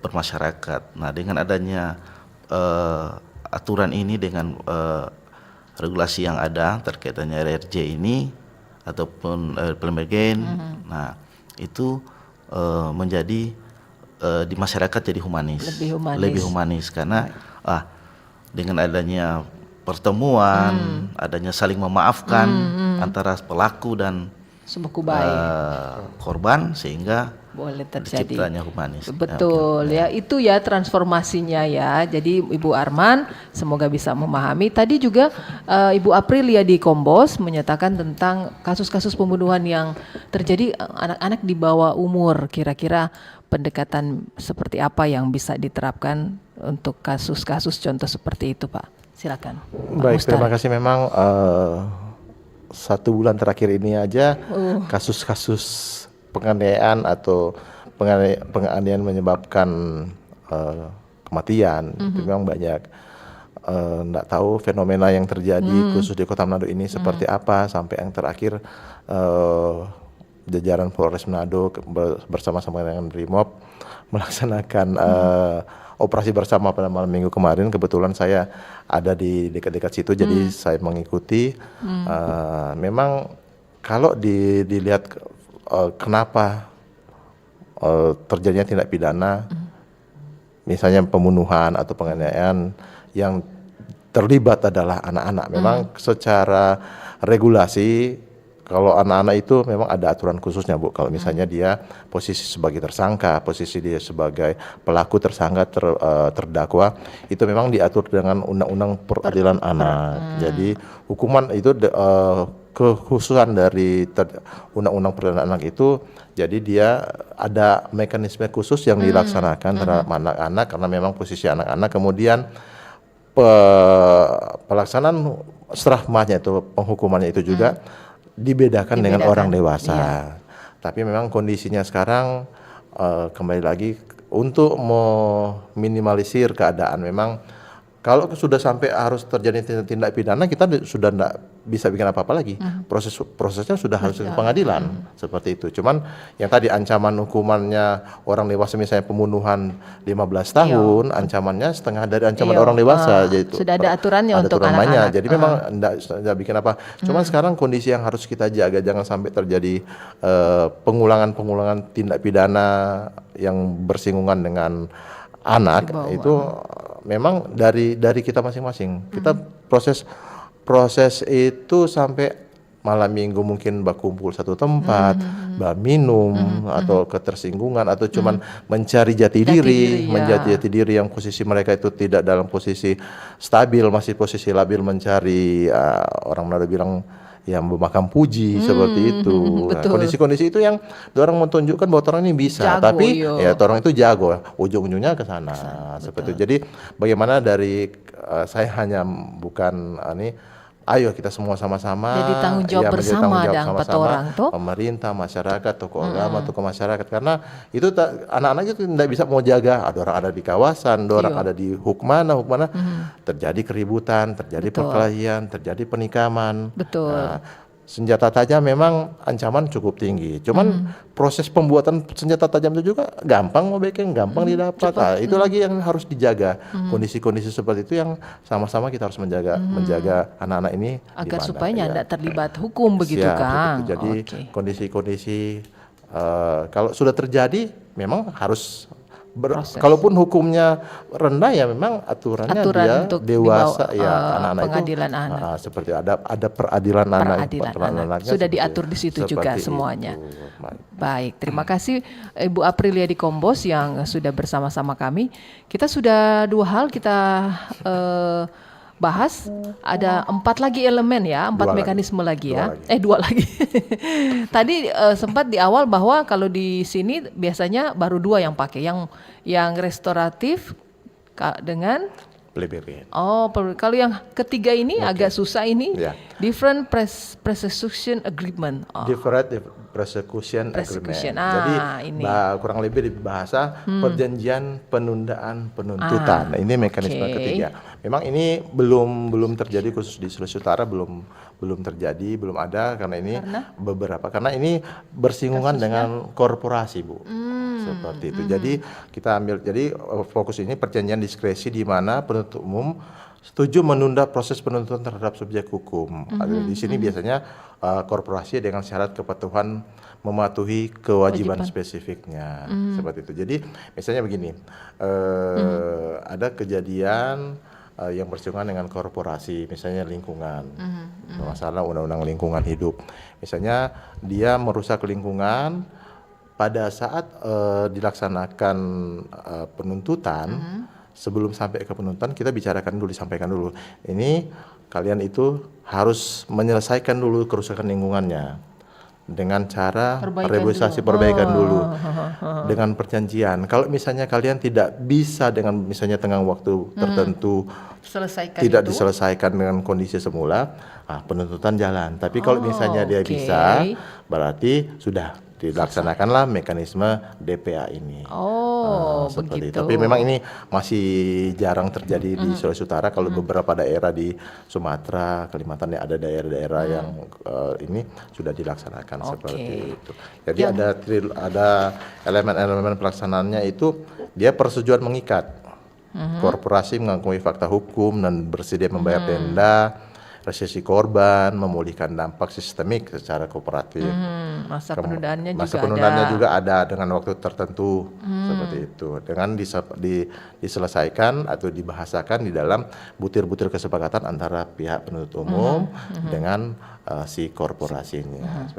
bermasyarakat. Nah, dengan adanya aturan ini, dengan regulasi yang ada terkait dengan RRJ ini ataupun plea bargain, nah itu menjadi di masyarakat jadi lebih humanis karena dengan adanya pertemuan, adanya saling memaafkan antara pelaku dan Sebuku baik. korban sehingga Boleh terjadi. terciptanya humanis. Betul ya, itu ya transformasinya ya. Jadi Ibu Arman semoga bisa memahami. Tadi juga Ibu Aprilia di Kombos menyatakan tentang kasus-kasus pembunuhan yang terjadi anak-anak di bawah umur. Kira-kira pendekatan seperti apa yang bisa diterapkan untuk kasus-kasus contoh seperti itu, Pak? Silakan. Pak Baik, Mustar. terima kasih. Memang 1 bulan terakhir ini aja kasus-kasus penganiayaan atau penganiayaan menyebabkan kematian itu memang banyak. Nggak tahu fenomena yang terjadi khusus di Kota Manado ini seperti apa, sampai yang terakhir jajaran Polres Manado bersama-sama dengan Brimob melaksanakan operasi bersama pada malam minggu kemarin. Kebetulan saya ada di dekat-dekat situ, jadi saya mengikuti. Memang kalau dilihat kenapa terjadinya tindak pidana, misalnya pembunuhan atau penganiayaan yang terlibat adalah anak-anak. Memang secara regulasi kalau anak-anak itu memang ada aturan khususnya, Bu. Kalau misalnya dia posisi sebagai tersangka, posisi dia sebagai pelaku tersangka terdakwa, itu memang diatur dengan Undang-Undang Peradilan Anak. Jadi hukuman itu kekhususan dari Undang-Undang Peradilan Anak itu, jadi dia ada mekanisme khusus yang dilaksanakan terhadap anak-anak karena memang posisi anak-anak. Kemudian pelaksanaan seterahnya itu, penghukumannya itu juga dibedakan dengan orang dewasa. Iya. Tapi memang kondisinya sekarang kembali lagi untuk meminimalisir keadaan, memang kalau sudah sampai harus terjadi tindak pidana, kita sudah tidak bisa bikin apa-apa lagi. Prosesnya sudah harus ke pengadilan seperti itu. Cuman yang tadi ancaman hukumannya orang dewasa, misalnya pembunuhan 15 tahun, ancamannya setengah dari ancaman orang dewasa. Jadi sudah ada aturannya ada untuk aturan anak-anak. Jadi memang tidak bikin apa. Cuman sekarang kondisi yang harus kita jaga, jangan sampai terjadi pengulangan tindak pidana yang bersinggungan dengan anak. Itu memang dari kita masing-masing. Kita proses itu sampai malam minggu mungkin berkumpul satu tempat, minum atau ketersinggungan atau cuman mencari jati diri, menjadi jati diri yang posisi mereka itu tidak dalam posisi stabil, masih posisi labil, mencari orang Manado bilang yang memakan puji seperti itu. Nah, kondisi-kondisi itu yang orang menunjukkan bahwa orang ini bisa, jago, tapi ya orang itu jago, ujung-ujungnya ke sana seperti itu. Jadi bagaimana dari saya hanya bukan ayo kita semua sama-sama. Jadi tanggung jawab bersama dan orang tuh. Pemerintah, masyarakat, tokoh agama, tokoh masyarakat, karena itu anak-anak itu tidak bisa mau jaga. Ada orang ada di kawasan, ada orang ada di hukmana, terjadi keributan, terjadi perkelahian, terjadi penikaman. Betul. Nah, senjata tajam memang ancaman cukup tinggi. Cuman proses pembuatan senjata tajam itu juga gampang mau bikin, gampang didapat. Nah, itu lagi yang harus dijaga. Kondisi-kondisi seperti itu yang sama-sama kita harus menjaga anak-anak ini agar supaya tidak terlibat hukum begitu kan. Jadi kondisi-kondisi kalau sudah terjadi memang harus kalaupun hukumnya rendah ya memang aturan dia untuk dewasa anak-anak pengadilan itu anak. Seperti ada peradilan anak. Sudah diatur di situ juga semuanya. Baik, terima kasih Ibu Aprilia di Kombos yang sudah bersama-sama kami. Kita sudah 2 hal kita bahas, ada 4 lagi elemen ya, 4 mekanisme lagi ya. 2 lagi. Tadi sempat di awal bahwa kalau di sini biasanya baru 2 yang pakai, yang restoratif dengan PBB. Kalau yang ketiga ini agak susah ini. Different Prosecution Agreement. Different Prosecution Agreement. Jadi ini kurang lebih di bahasa perjanjian penundaan penuntutan. Nah, ini mekanisme ketiga. Memang ini belum terjadi khusus di Sulawesi Utara, belum terjadi, belum ada karena ini karena ini bersinggungan dengan korporasi, Bu. Seperti itu. Jadi kita fokus ini perjanjian diskresi di mana penuntut umum setuju menunda proses penuntutan terhadap subjek hukum. Di sini biasanya korporasi dengan syarat kepatuhan mematuhi kewajiban spesifiknya seperti itu. Jadi misalnya begini, ada kejadian yang bersinggungan dengan korporasi, misalnya lingkungan, masalah undang-undang lingkungan hidup. Misalnya dia merusak lingkungan pada saat dilaksanakan penuntutan, sebelum sampai ke penuntutan kita bicarakan dulu, disampaikan dulu. Ini kalian itu harus menyelesaikan dulu kerusakan lingkungannya dengan cara revitalisasi perbaikan dulu dengan perjanjian. Kalau misalnya kalian tidak bisa dengan misalnya tenggang waktu tertentu tidak diselesaikan dengan kondisi semula, penuntutan jalan. Tapi kalau misalnya dia bisa, berarti sudah dilaksanakanlah mekanisme DPA ini. Seperti itu. Tapi memang ini masih jarang terjadi di Sulawesi Utara. Kalau beberapa daerah di Sumatera, Kalimantan, ada daerah-daerah yang ini sudah dilaksanakan seperti itu. Jadi ada elemen-elemen pelaksanaannya itu dia persetujuan mengikat. Korporasi mengakui fakta hukum dan bersedia membayar denda, resesi korban, memulihkan dampak sistemik secara kooperatif. Masa penundaannya juga ada dengan waktu tertentu seperti itu. Dengan diselesaikan atau dibahasakan di dalam butir-butir kesepakatan antara pihak penuntut umum dengan si korporasinya.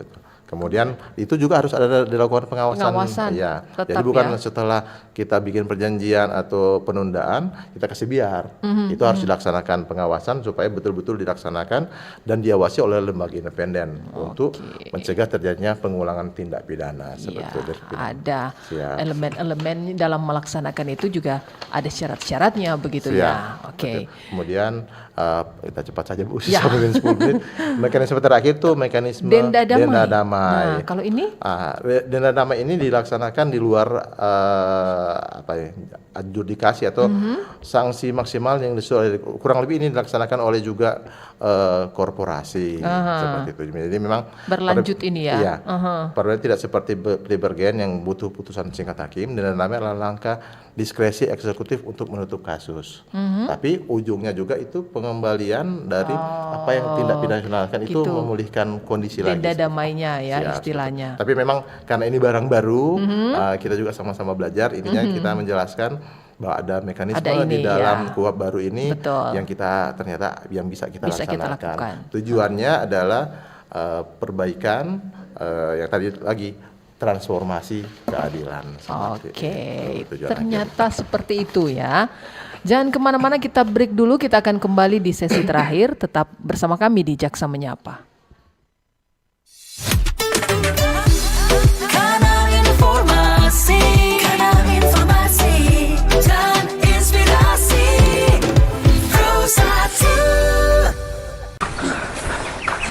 Kemudian itu juga harus ada dilakukan pengawasan. Ya. Jadi bukan setelah kita bikin perjanjian atau penundaan kita kasih biar. Itu harus dilaksanakan pengawasan supaya betul-betul dilaksanakan dan diawasi oleh lembaga independen untuk mencegah terjadinya pengulangan tindak pidana seperti itu. Ada elemen-elemen dalam melaksanakan itu juga ada syarat-syaratnya begitu ya. Oke. Kemudian kita cepat saja Bu, sampai 10 menit. Mekanisme terakhir tuh mekanisme denda damai. Nah, kalau ini? Denda damai ini dilaksanakan di luar adjudikasi atau sanksi maksimal yang kurang lebih ini dilaksanakan oleh juga korporasi seperti itu. Jadi memang berlanjut ini ya. Iya. Padahal tidak seperti plea bargain yang butuh putusan singkat hakim. Denda damai adalah langkah diskresi eksekutif untuk menutup kasus. Tapi ujungnya juga itu pengembalian dari apa yang tindak pidana dilakukan itu memulihkan kondisi lagi. Denda damainya ya istilahnya. Tapi memang karena ini barang baru, kita juga sama-sama belajar. Ininya kita menjelaskan bahwa ada mekanisme di dalam KUHP baru ini yang kita ternyata yang bisa kita laksanakan. Tujuannya adalah perbaikan yang tadi lagi transformasi keadilan. Ternyata seperti itu ya. Jangan kemana-mana, kita break dulu. Kita akan kembali di sesi terakhir. Tetap bersama kami di Jaksa Menyapa. Kanal informasi dan inspirasi Pro1.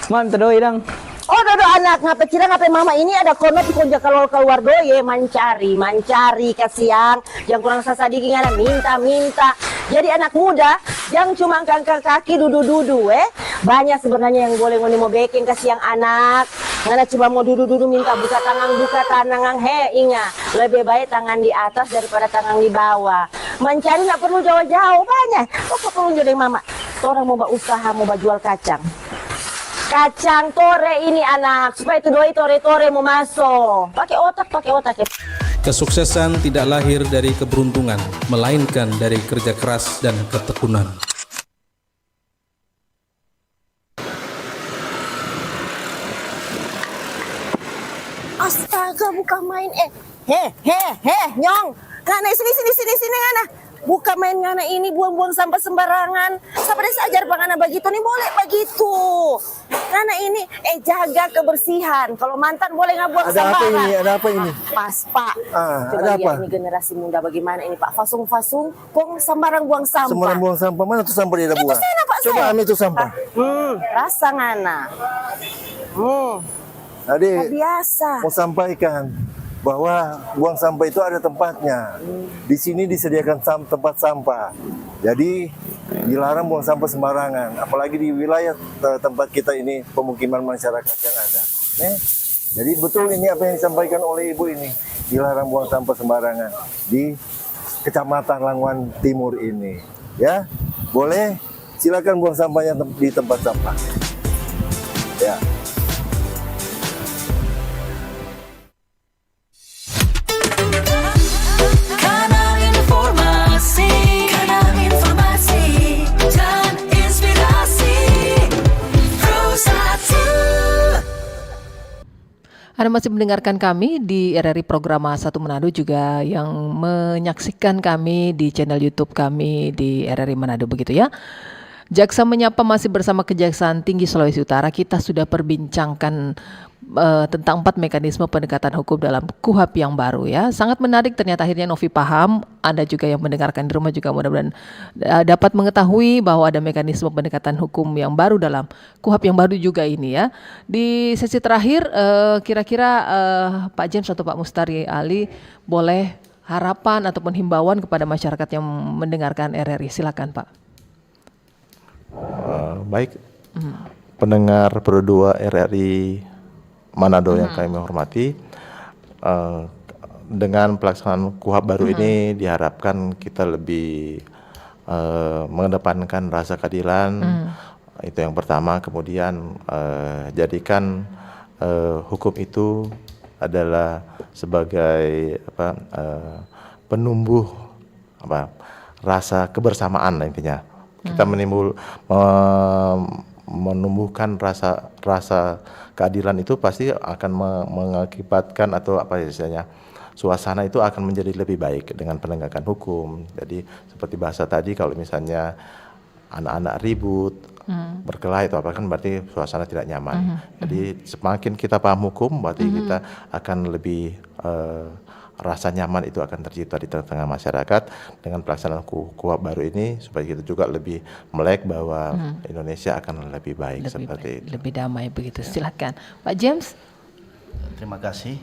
Mantap doi dang. Oh, dodo anak ngapa cira ngapa mama ini ada kono pikonja kalau keluar doye mancari kasiang yang kurang sasadiki ngana minta. Jadi anak muda yang cuma angkat kaki dudu banyak sebenarnya yang boleh ngoni mau baking kasiang anak. Ngana cuma mau dudu minta buka tangan ingat lebih baik tangan di atas daripada tangan di bawah. Mencari nggak perlu jauh-jauh banyak. Kok perlu jadi mama? Orang mau usaha mau jual kacang tore ini anak supaya itu doi tore mau masuk pakai otak ya. Kesuksesan tidak lahir dari keberuntungan, melainkan dari kerja keras dan ketekunan. Astaga, buka main nyong ngana sini ngana buka main ngana ini buang-buang sampah sembarangan. Sampai sajar pangana begitu nih boleh begitu. Karena ini jaga kebersihan. Kalau mantan boleh nggak buang sembarangan. Ada apa ini? Pas Pak. Coba ada lihat apa? ini generasi muda bagaimana ini Pak. Fasung kong sembarang buang sampah. Sembarang buang sampah, mana tuh sampah dia buang? Itu sana Pak. Coba ambil tuh sampah. Rasa ngana. Adik, biasa. mau sampaikan bahwa buang sampah itu ada tempatnya. Di sini disediakan tempat sampah. Jadi dilarang buang sampah sembarangan. Apalagi di wilayah tempat kita ini pemukiman masyarakat yang ada. Jadi betul ini apa yang disampaikan oleh Ibu ini. Dilarang buang sampah sembarangan di Kecamatan Languan Timur ini. Ya, boleh silakan buang sampahnya di tempat sampah. Ya. Kanal informasi Anda masih mendengarkan kami di RRI Program 1 Manado, juga yang menyaksikan kami di channel YouTube kami di RRI Manado begitu ya. Jaksa Menyapa masih bersama Kejaksaan Tinggi Sulawesi Utara. Kita sudah perbincangkan tentang 4 mekanisme pendekatan hukum dalam KUHP yang baru ya. Sangat menarik, ternyata akhirnya Novi paham. Anda juga yang mendengarkan di rumah juga mudah-mudahan dapat mengetahui bahwa ada mekanisme pendekatan hukum yang baru dalam KUHP yang baru juga ini ya. Di sesi terakhir kira-kira Pak James atau Pak Mustari Ali boleh harapan ataupun himbauan kepada masyarakat yang mendengarkan RRI. Silakan Pak. Baik, pendengar Pro 2 RRI Manado yang kami hormati, dengan pelaksanaan KUHP baru ini diharapkan kita lebih mengedepankan rasa keadilan, itu yang pertama. Kemudian jadikan hukum itu adalah sebagai penumbuh rasa kebersamaan intinya. Kita menumbuhkan rasa keadilan itu pasti akan mengakibatkan atau istilahnya suasana itu akan menjadi lebih baik dengan penegakan hukum. Jadi seperti bahasa tadi, kalau misalnya anak-anak ribut, berkelahi itu kan berarti suasana tidak nyaman. Jadi semakin kita paham hukum, berarti kita akan lebih rasa nyaman itu akan tercipta di tengah-tengah masyarakat dengan pelaksanaan KUHP baru ini, supaya kita juga lebih melek bahwa Indonesia akan lebih baik Lebih damai begitu. Silakan Pak James. Terima kasih.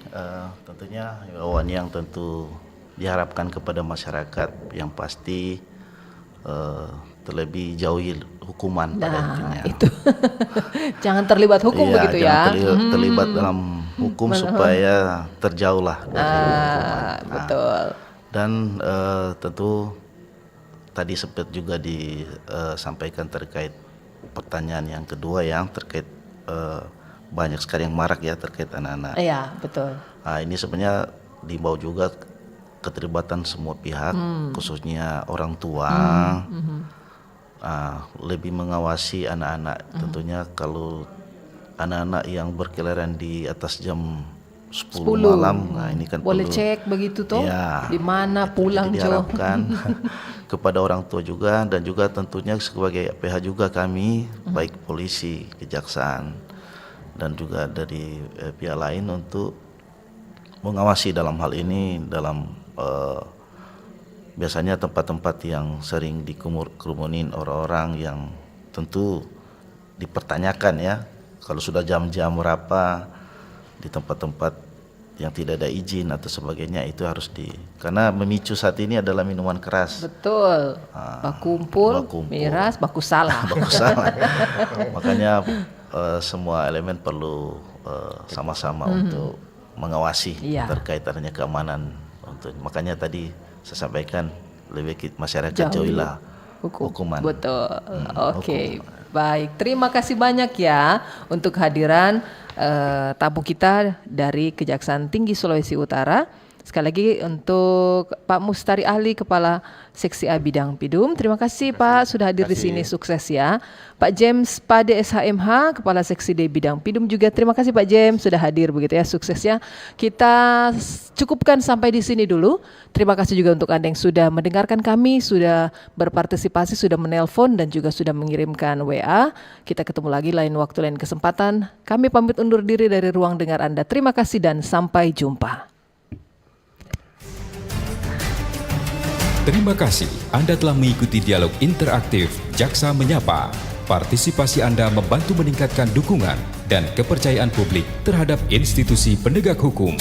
Tentunya himbauan yang tentu diharapkan kepada masyarakat yang pasti terlebih jauhi hukuman pada intinya. Itu jangan terlibat hukum begitu ya. Terlibat dalam hukum supaya terjauhlah dari hukuman. Betul. Dan tentu tadi sempat juga disampaikan terkait pertanyaan yang kedua yang terkait banyak sekali yang marak ya terkait anak-anak. Iya, betul. Nah, ini sebenarnya dibawa juga keterlibatan semua pihak, khususnya orang tua, lebih mengawasi anak-anak. Tentunya kalau anak-anak yang berkeliaran di atas jam 10 malam, nah ini kan boleh perlu, cek begitu toh, ya, di mana pulang diharapkan kepada orang tua juga, dan juga tentunya sebagai PH juga kami, baik polisi, kejaksaan, dan juga dari pihak lain untuk mengawasi dalam hal ini, dalam biasanya tempat-tempat yang sering dikerumunin orang-orang yang tentu dipertanyakan ya, kalau sudah jam-jam berapa di tempat-tempat yang tidak ada izin atau sebagainya, itu harus karena memicu saat ini adalah minuman keras. Betul. Baku miras, baku salah. Baku salah. Makanya semua elemen perlu sama-sama untuk mengawasi terkait adanya keamanan. Makanya tadi saya sampaikan lebih masyarakat jauhilah hukuman. Betul. Oke. Baik, terima kasih banyak ya untuk kehadiran tamu kita dari Kejaksaan Tinggi Sulawesi Utara. Sekali lagi untuk Pak Mustari Ali, Kepala Seksi A Bidang Pidum. Terima kasih Pak sudah hadir di sini, sukses ya. Pak James Pade SHMH, Kepala Seksi D Bidang Pidum juga. Terima kasih Pak James sudah hadir begitu ya, sukses ya. Kita cukupkan sampai di sini dulu. Terima kasih juga untuk Anda yang sudah mendengarkan kami, sudah berpartisipasi, sudah menelpon dan juga sudah mengirimkan WA. Kita ketemu lagi lain waktu, lain kesempatan. Kami pamit undur diri dari ruang dengar Anda. Terima kasih dan sampai jumpa. Terima kasih Anda telah mengikuti dialog interaktif Jaksa Menyapa. Partisipasi Anda membantu meningkatkan dukungan dan kepercayaan publik terhadap institusi penegak hukum.